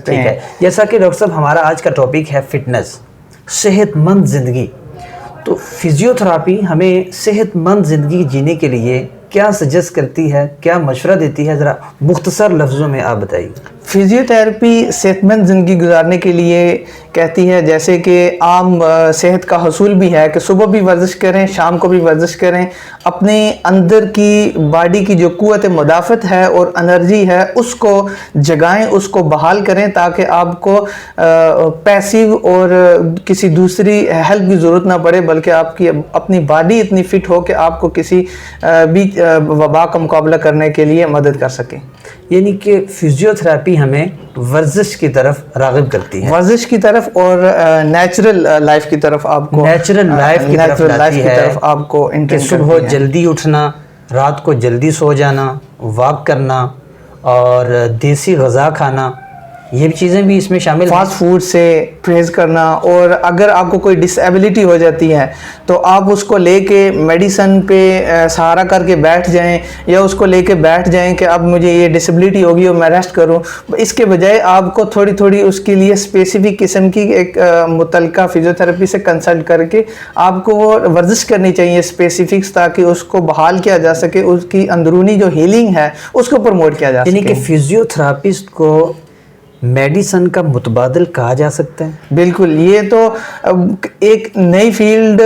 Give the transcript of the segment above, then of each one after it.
ٹھیک ہے. جیسا کہ ڈاکٹر صاحب ہمارا آج کا ٹاپک ہے فٹنس، صحت مند زندگی. تو فزیو تھراپی ہمیں صحت مند زندگی جینے کے لیے کیا سجیسٹ کرتی ہے، کیا مشورہ دیتی ہے، ذرا مختصر لفظوں میں آپ بتائیے. فزیو تھراپی صحت مند زندگی گزارنے کے لیے کہتی ہے جیسے کہ عام صحت کا حصول بھی ہے کہ صبح بھی ورزش کریں، شام کو بھی ورزش کریں، اپنے اندر کی باڈی کی جو قوت مدافعت ہے اور انرجی ہے اس کو جگائیں، اس کو بحال کریں تاکہ آپ کو پیسیو اور کسی دوسری ہیلپ کی ضرورت نہ پڑے، بلکہ آپ کی اپنی باڈی اتنی فٹ ہو کہ آپ کو کسی بھی وبا کا مقابلہ کرنے کے لیے مدد کر سکے. یعنی کہ فزیو تھراپی ہمیں ورزش کی طرف راغب کرتی ہے، ورزش کی طرف اور نیچرل لائف کی طرف آپ کو نیچرل لائف کی طرف لاتی ہے آپ کو کہ صبح جلدی اٹھنا، رات کو جلدی سو جانا، واک کرنا اور دیسی غذا کھانا، یہ بھی چیزیں بھی اس میں شامل ہیں. فاسٹ فوڈ سے پرہیز کرنا، اور اگر آپ کو کوئی ڈس ایبلٹی ہو جاتی ہے تو آپ اس کو لے کے میڈیسن پہ سہارا کر کے بیٹھ جائیں، یا اس کو لے کے بیٹھ جائیں کہ اب مجھے یہ ڈسیبلٹی ہوگی اور میں ریسٹ کروں. اس کے بجائے آپ کو تھوڑی تھوڑی اس کے لیے اسپیسیفک قسم کی ایک متعلقہ فزیو تھراپی سے کنسلٹ کر کے آپ کو وہ ورزش کرنی چاہیے اسپیسیفکس، تاکہ اس کو بحال کیا جا سکے، اس کی اندرونی جو ہیلنگ ہے اس کو پروموٹ کیا جا سکے. یعنی کہ فزیو تھراپسٹ کو میڈیسن کا متبادل کہا جا سکتا ہے. بالکل، یہ تو ایک نئی فیلڈ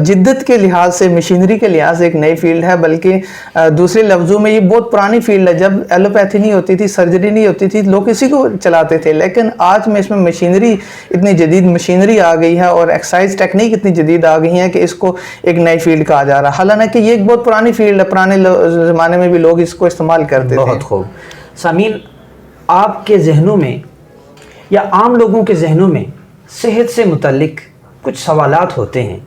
جدت کے لحاظ سے، مشینری کے لحاظ سے ایک نئی فیلڈ ہے، بلکہ دوسرے لفظوں میں یہ بہت پرانی فیلڈ ہے. جب ایلوپیتھی نہیں ہوتی تھی، سرجری نہیں ہوتی تھی، لوگ اسی کو چلاتے تھے، لیکن آج میں اس میں مشینری، اتنی جدید مشینری آ گئی ہے اور ایکسرسائز ٹیکنیک اتنی جدید آ گئی ہیں کہ اس کو ایک نئی فیلڈ کہا جا رہا ہے. حالانکہ یہ ایک بہت پرانی فیلڈ ہے، پرانے زمانے میں بھی لوگ اس کو استعمال کرتے تھے. بہت خوب. سامعین، آپ کے ذہنوں میں یا عام لوگوں کے ذہنوں میں صحت سے متعلق کچھ سوالات ہوتے ہیں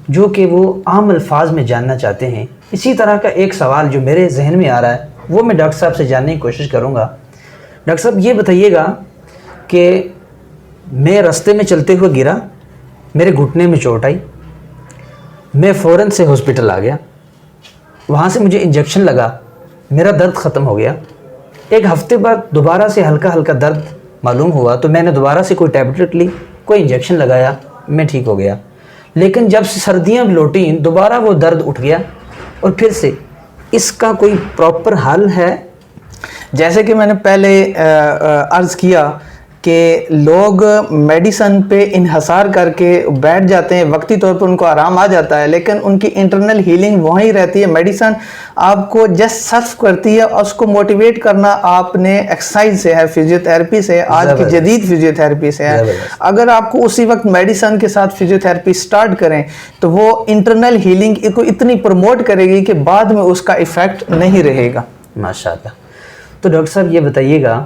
جو کہ وہ عام الفاظ میں جاننا چاہتے ہیں. اسی طرح کا ایک سوال جو میرے ذہن میں آ رہا ہے وہ میں ڈاکٹر صاحب سے جاننے کی کوشش کروں گا. ڈاکٹر صاحب یہ بتائیے گا کہ میں راستے میں چلتے ہوئے گرا، میرے گھٹنے میں چوٹ آئی، میں فوراً سے ہاسپٹل آ گیا، وہاں سے مجھے انجیکشن لگا، میرا درد ختم ہو گیا. ایک ہفتے بعد دوبارہ سے ہلکا ہلکا درد معلوم ہوا تو میں نے دوبارہ سے کوئی ٹیبلٹ لی، کوئی انجیکشن لگایا، میں ٹھیک ہو گیا. لیکن جب سردیاں لوٹیں دوبارہ وہ درد اٹھ گیا اور پھر سے. اس کا کوئی پراپر حل ہے؟ جیسے کہ میں نے پہلے عرض کیا کہ لوگ میڈیسن پہ انحصار کر کے بیٹھ جاتے ہیں، وقتی طور پر ان کو آرام آ جاتا ہے، لیکن ان کی انٹرنل ہیلنگ وہیں رہتی ہے. میڈیسن آپ کو جسٹ سرف کرتی ہے، اور اس کو موٹیویٹ کرنا آپ نے ایکسرسائز سے ہے، فزیو تھراپی سے، آج کی جدید فزیو تھراپی سے ہے. اگر آپ کو اسی وقت میڈیسن کے ساتھ فزیو تھراپی سٹارٹ کریں تو وہ انٹرنل ہیلنگ کو اتنی پروموٹ کرے گی کہ بعد میں اس کا ایفیکٹ نہیں رہے گا. ماشاءاللہ. تو ڈاکٹر صاحب یہ بتائیے گا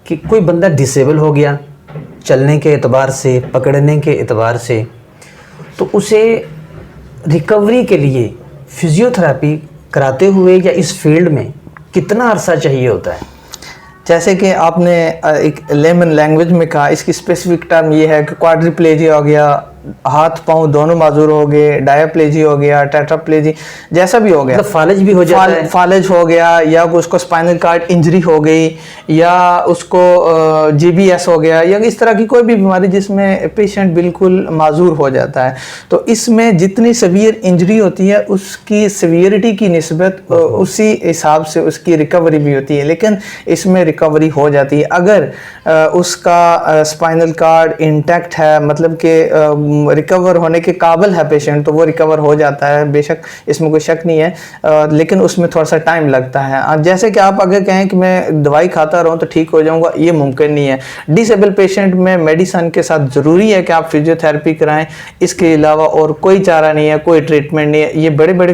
کہ کوئی بندہ ڈسیبل ہو گیا چلنے کے اعتبار سے، پکڑنے کے اعتبار سے، تو اسے ریکوری کے لیے فزیو تھراپی کراتے ہوئے یا اس فیلڈ میں کتنا عرصہ چاہیے ہوتا ہے؟ جیسے کہ آپ نے ایک لیمن لینگویج میں کہا، اس کی اسپیسیفک ٹرم یہ ہے کہ کوادریپلیجیا ہو گیا، ہاتھ پاؤں دونوں معذور ہو گئے، ڈائیپلیجی ہو گیا، ٹیٹراپلیجی، جیسا بھی ہو گیا، مطلب فالج بھی ہو جاتا ہے، فالج ہو گیا، یا اس کو اسپائنل کارڈ انجری ہو گئی، یا اس کو جی بی ایس ہو گیا، یا اس طرح کی کوئی بھی بیماری جس میں پیشنٹ بالکل معذور ہو جاتا ہے. تو اس میں جتنی سیویئر انجری ہوتی ہے اس کی سیویئرٹی کی نسبت اسی حساب سے اس کی ریکوری بھی ہوتی ہے، لیکن اس میں ریکوری ہو جاتی ہے اگر اس کا اسپائنل کارڈ انٹیکٹ ہے، مطلب کہ ریکور ہونے کے قابل ہے پیشنٹ، تو وہ ریکور ہو جاتا ہے، بے شک اس میں کوئی شک نہیں ہے، لیکن اس میں تھوڑا سا ٹائم لگتا ہے. جیسے کہ آپ اگر کہیں کہ میں دوائی کھاتا رہوں تو ٹھیک ہو جاؤں گا، یہ ممکن نہیں ہے. ڈس ایبل پیشنٹ میں میڈیسن کے ساتھ ضروری ہے کہ آپ فزیو تھراپی کرائیں، اس کے علاوہ اور کوئی چارہ نہیں ہے، کوئی ٹریٹمنٹ نہیں ہے. یہ بڑے بڑے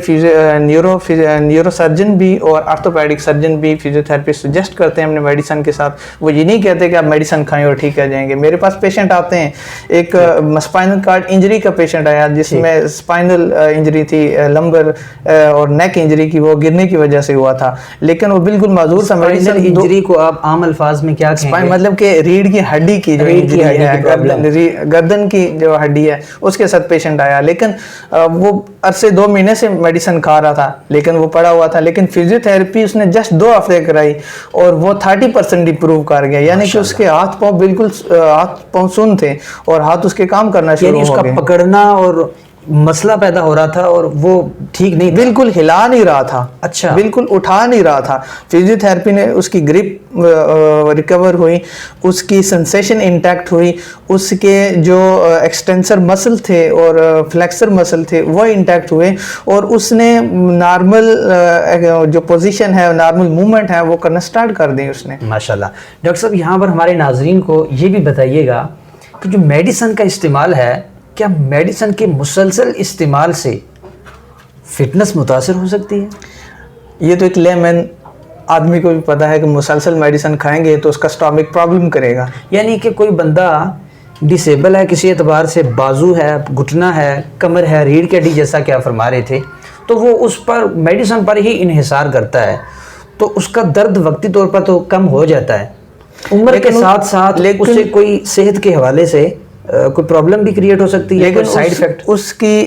نیورو سرجن بھی اور آرتھوپیڈک سرجن بھی فزیو تھراپی سجیسٹ کرتے ہیں اپنے میڈیسن کے ساتھ. وہ یہ نہیں کہتے کہ آپ میڈیسن کھائیں اور ٹھیک ہو جائیں گے. میرے پاس پیشنٹ آتے ہیں، ایک اسپائنل کارڈ انجری کا پیشنٹ آیا جس میں اسپائنل انجری تھی، لمبر اور نیک انجری کی، وہ گرنے کی وجہ سے ہوا تھا، لیکن وہ بالکل معذور تھا. میڈیسن انجری کو آپ عام الفاظ میں کیا کہیں گے؟ مطلب کہ ریڑھ کی ہڈی کی جو انجری ہے، گردن کی جو ہڈی ہے اس کے ساتھ پیشنٹ آیا، لیکن وہ عرصے 2 مہینے سے میڈیسن کھا رہا تھا لیکن وہ پڑا ہوا تھا، لیکن فزیو تھراپی اس نے جسٹ 2 ہفتے کرائی اور وہ 30% امپروو کر گیا. یعنی کہ اس کے ہاتھ پاؤں بالکل ہاتھ پاؤں سن تھے اور ہاتھ اس کے کام کرنا شروع ہو گئے. یعنی اس کا پکڑنا اور مسئلہ پیدا ہو رہا تھا اور وہ ٹھیک نہیں، بالکل ہلا نہیں رہا تھا. اچھا، بالکل اٹھا نہیں رہا تھا. فزیو تھراپی نے اس کی گرپ ریکور ہوئی، اس کی سنسیشن انٹیکٹ ہوئی، اس کے جو ایکسٹینسر مسل تھے اور فلیکسر مسل تھے وہ انٹیکٹ ہوئے اور اس نے نارمل جو پوزیشن ہے، نارمل موومنٹ ہے وہ کرنا سٹارٹ کر دی اس نے. ماشاءاللہ. ڈاکٹر صاحب یہاں پر ہمارے ناظرین کو یہ بھی بتائیے گا کہ جو میڈیسن کا استعمال ہے، کیا میڈیسن کے مسلسل استعمال سے فٹنس متاثر ہو سکتی ہے؟ یہ تو ایک لے مین آدمی کو بھی پتا ہے کہ مسلسل میڈیسن کھائیں گے تو اس کا سٹامک پرابلم کرے گا. یعنی کہ کوئی بندہ ڈسیبل ہے کسی اعتبار سے، بازو ہے، گھٹنا ہے، کمر ہے، ریڑھ کی ہڈی جیسا کہ آپ فرما رہے تھے، تو وہ اس پر میڈیسن پر ہی انحصار کرتا ہے، تو اس کا درد وقتی طور پر تو کم ہو جاتا ہے، عمر کے ساتھ ساتھ اسے کوئی صحت کے حوالے سے کوئی پرابلم بھی کریٹ ہو سکتی ہے، لیکن سائیڈ افیکٹ اس کی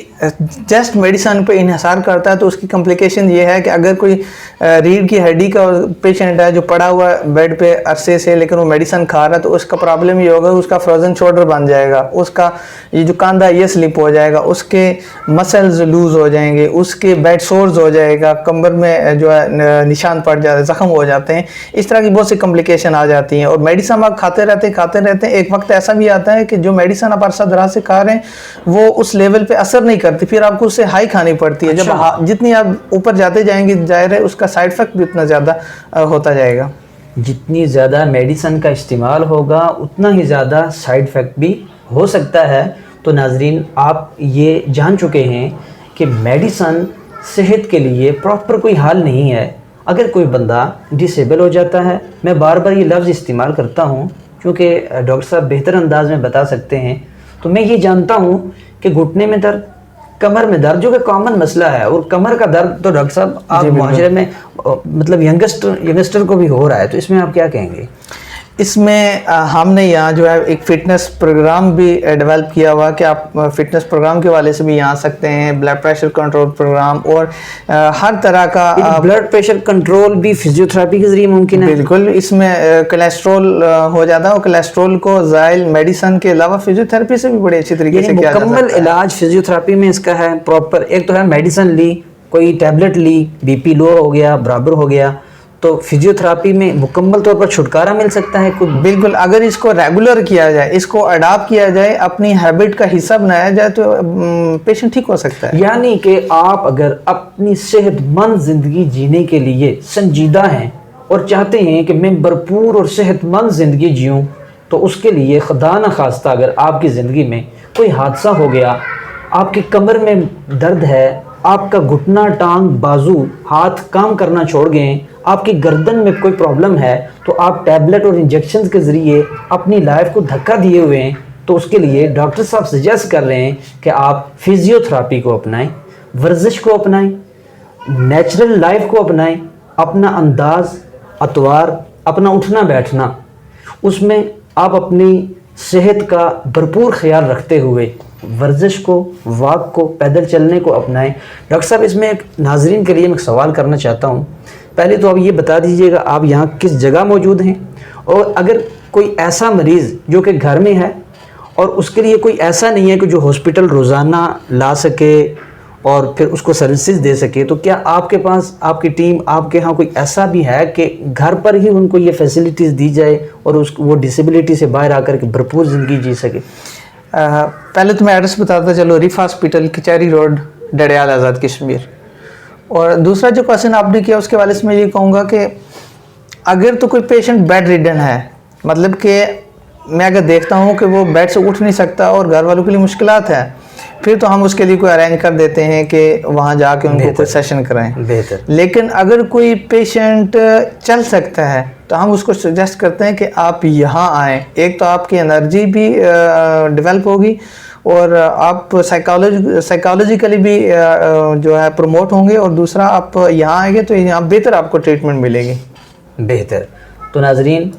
جسٹ میڈیسن پہ انحصار کرتا ہے. تو اس کی کمپلیکیشن یہ ہے کہ اگر کوئی ریڑھ کی ہڈی کا پیشنٹ ہے جو پڑا ہوا ہے بیڈ پہ عرصے سے لیکن وہ میڈیسن کھا رہا ہے، تو اس کا پرابلم یہ ہوگا اس کا فروزن شولڈر بن جائے گا، اس کا یہ جو کاندھا یہ سلپ ہو جائے گا، اس کے مسلز لوز ہو جائیں گے، اس کے بیڈ سورز ہو جائے گا، کمر میں جو ہے نشان پڑ جاتے ہیں، زخم ہو جاتے ہیں. اس طرح کی بہت سی کمپلیکیشن آ جاتی ہیں. اور میڈیسن آپ کھاتے رہتے ہیں، ایک وقت ایسا بھی آتا ہے کہ جو میڈیسن آپ عرصہ دراز سے کھا رہے ہیں وہ اس لیول پہ اثر نہیں کرتی، پھر آپ کو اس سے ہائی کھانی پڑتی ہے. جب جتنی آپ اوپر جاتے جائیں گے ظاہر ہے اس کا سائیڈ افیکٹ بھی اتنا زیادہ ہوتا جائے گا. جتنی زیادہ میڈیسن کا استعمال ہوگا اتنا ہی زیادہ سائیڈ افیکٹ بھی ہو سکتا ہے. تو ناظرین آپ یہ جان چکے ہیں کہ میڈیسن صحت کے لیے پراپر کوئی حل نہیں ہے. اگر کوئی بندہ ڈسیبل ہو جاتا ہے، میں بار بار یہ لفظ استعمال کرتا ہوں کیونکہ ڈاکٹر صاحب بہتر انداز میں بتا سکتے ہیں، تو میں یہ جانتا ہوں کہ گھٹنے میں درد، کمر میں درد جو کہ کامن مسئلہ ہے، اور کمر کا درد تو ڈاکٹر صاحب آپ معاشرے میں مطلب ینگسٹر کو بھی ہو رہا ہے، تو اس میں آپ کیا کہیں گے؟ اس میں ہم نے یہاں جو ہے ایک فٹنس پروگرام بھی ڈیولپ کیا ہوا کہ آپ فٹنس پروگرام کے والے سے بھی یہاں آ سکتے ہیں. بلڈ پریشر کنٹرول پروگرام اور ہر طرح کا بلڈ پریشر کنٹرول بھی فزیو تھراپی کے ذریعے ممکن ہے؟ بالکل. اس میں کولیسٹرول ہو جاتا ہے اور کولیسٹرول کو زائل میڈیسن کے علاوہ فزیو تھراپی سے بھی بڑے اچھی طریقے سے کیا جا سکتا ہے. مکمل علاج فزیو تھراپی میں اس کا ہے پراپر. ایک تو ہے میڈیسن لی، کوئی ٹیبلٹ لی، بی پی لو ہو گیا، برابر ہو گیا، تو فزیو تھراپی میں مکمل طور پر چھٹکارا مل سکتا ہے. بالکل. اگر اس کو ریگولر کیا جائے، اس کو اڈاپٹ کیا جائے، اپنی ہیبٹ کا حصہ بنایا جائے تو پیشنٹ ٹھیک ہو سکتا ہے. یعنی کہ آپ اگر اپنی صحت مند زندگی جینے کے لیے سنجیدہ ہیں اور چاہتے ہیں کہ میں بھرپور اور صحت مند زندگی جیوں، تو اس کے لیے خدا نخواستہ اگر آپ کی زندگی میں کوئی حادثہ ہو گیا، آپ کی کمر میں درد ہے، آپ کا گھٹنا، ٹانگ، بازو، ہاتھ کام کرنا چھوڑ گئے، آپ کی گردن میں کوئی پرابلم ہے، تو آپ ٹیبلٹ اور انجیکشنز کے ذریعے اپنی لائف کو دھکا دیے ہوئے ہیں، تو اس کے لیے ڈاکٹر صاحب سجیسٹ کر رہے ہیں کہ آپ فزیو تھراپی کو اپنائیں، ورزش کو اپنائیں، نیچرل لائف کو اپنائیں، اپنا انداز، اطوار، اپنا اٹھنا بیٹھنا، اس میں آپ اپنی صحت کا بھرپور خیال رکھتے ہوئے ورزش کو، واک کو، پیدل چلنے کو اپنائیں. ڈاکٹر صاحب اس میں ایک ناظرین کے لیے میں سوال کرنا چاہتا ہوں. پہلے تو آپ یہ بتا دیجئے گا آپ یہاں کس جگہ موجود ہیں، اور اگر کوئی ایسا مریض جو کہ گھر میں ہے اور اس کے لیے کوئی ایسا نہیں ہے کہ جو ہاسپٹل روزانہ لا سکے اور پھر اس کو سروسز دے سکے، تو کیا آپ کے پاس، آپ کی ٹیم، آپ کے ہاں کوئی ایسا بھی ہے کہ گھر پر ہی ان کو یہ فیسلٹیز دی جائے اور وہ ڈسیبلٹی سے باہر آ کر کے بھرپور زندگی جی سکے؟ پہلے تو میں ایڈریس بتاتا چلو. ریف ہاسپٹل، کچہری روڈ، ڈڈیال، آزاد کشمیر. اور دوسرا جو کوشچن آپ نے کیا اس کے والے سے میں یہ کہوں گا کہ اگر تو کوئی پیشنٹ بیڈ ریڈن ہے، مطلب کہ میں اگر دیکھتا ہوں کہ وہ بیڈ سے اٹھ نہیں سکتا اور گھر والوں کے لیے مشکلات ہے، پھر تو ہم اس کے لیے کوئی ارینج کر دیتے ہیں کہ وہاں جا کے ان کو کوئی سیشن کرائیں. بہتر. لیکن اگر کوئی پیشنٹ چل سکتا ہے تو ہم اس کو سجیسٹ کرتے ہیں کہ آپ یہاں آئیں. ایک تو آپ کی انرجی بھی ڈیولپ ہوگی اور آپ سائیکالوجیکلی بھی جو ہے پروموٹ ہوں گے، اور دوسرا آپ یہاں آئیں گے تو یہاں بہتر آپ کو ٹریٹمنٹ ملے گی. بہتر. تو ناظرین،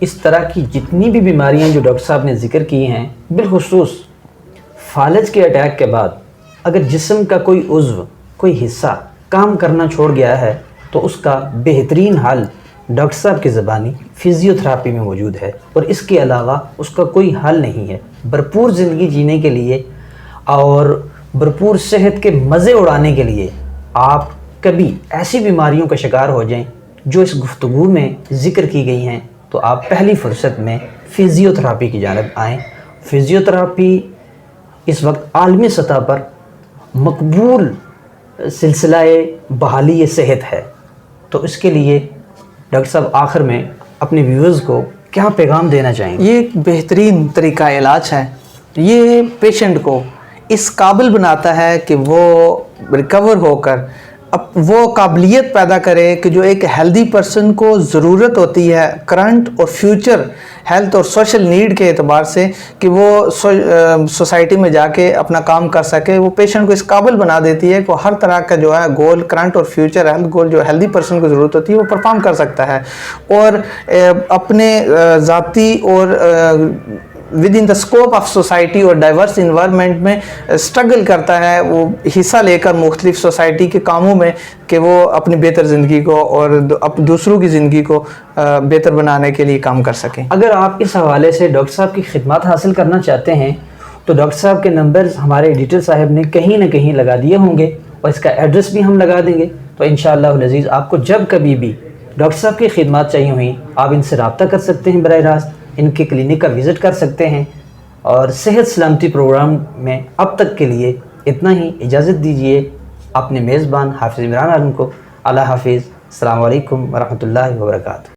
اس طرح کی جتنی بھی بیماریاں جو ڈاکٹر صاحب نے ذکر کی ہیں، بالخصوص فالج کے اٹیک کے بعد اگر جسم کا کوئی عضو، کوئی حصہ کام کرنا چھوڑ گیا ہے تو اس کا بہترین حل ڈاکٹر صاحب کی زبانی فزیو تھراپی میں موجود ہے، اور اس کے علاوہ اس کا کوئی حل نہیں ہے. بھرپور زندگی جینے کے لیے اور بھرپور صحت کے مزے اڑانے کے لیے آپ کبھی ایسی بیماریوں کا شکار ہو جائیں جو اس گفتگو میں ذکر کی گئی ہیں تو آپ پہلی فرصت میں فزیو تھراپی کی جانب آئیں. فزیو تھراپی اس وقت عالمی سطح پر مقبول سلسلہ بحالی صحت ہے. تو اس کے لیے ڈاکٹر صاحب آخر میں اپنے ویورز کو کیا پیغام دینا چاہیں گے؟ یہ ایک بہترین طریقہ علاج ہے. یہ پیشنٹ کو اس قابل بناتا ہے کہ وہ ریکور ہو کر اب وہ قابلیت پیدا کرے کہ جو ایک ہیلدی پرسن کو ضرورت ہوتی ہے کرنٹ اور فیوچر ہیلتھ اور سوشل نیڈ کے اعتبار سے، کہ وہ سوسائٹی میں جا کے اپنا کام کر سکے. وہ پیشنٹ کو اس قابل بنا دیتی ہے کہ وہ ہر طرح کا جو ہے گول، کرنٹ اور فیوچر ہیلتھ گول جو ہیلدی پرسن کو ضرورت ہوتی ہے وہ پرفارم کر سکتا ہے، اور اپنے ذاتی اور with in the scope of society اور ڈائیورس انوائرمنٹ میں اسٹرگل کرتا ہے، وہ حصہ لے کر مختلف سوسائٹی کے کاموں میں، کہ وہ اپنی بہتر زندگی کو اور دوسروں کی زندگی کو بہتر بنانے کے لیے کام کر سکیں. اگر آپ اس حوالے سے ڈاکٹر صاحب کی خدمات حاصل کرنا چاہتے ہیں تو ڈاکٹر صاحب کے نمبرز ہمارے ایڈیٹر صاحب نے کہیں نہ کہیں لگا دیے ہوں گے، اور اس کا ایڈریس بھی ہم لگا دیں گے. تو انشاءاللہ العزیز آپ کو جب کبھی بھی ڈاکٹر صاحب کی خدمات چاہیے ہوئیں آپ ان سے رابطہ کر سکتے ہیں، براہ راست ان کے کلینک کا وزٹ کر سکتے ہیں. اور صحت سلامتی پروگرام میں اب تک کے لیے اتنا ہی. اجازت دیجیے اپنے میزبان حافظ عمران عالم کو. اللہ حافظ. السلام علیکم ورحمۃ اللہ وبرکاتہ.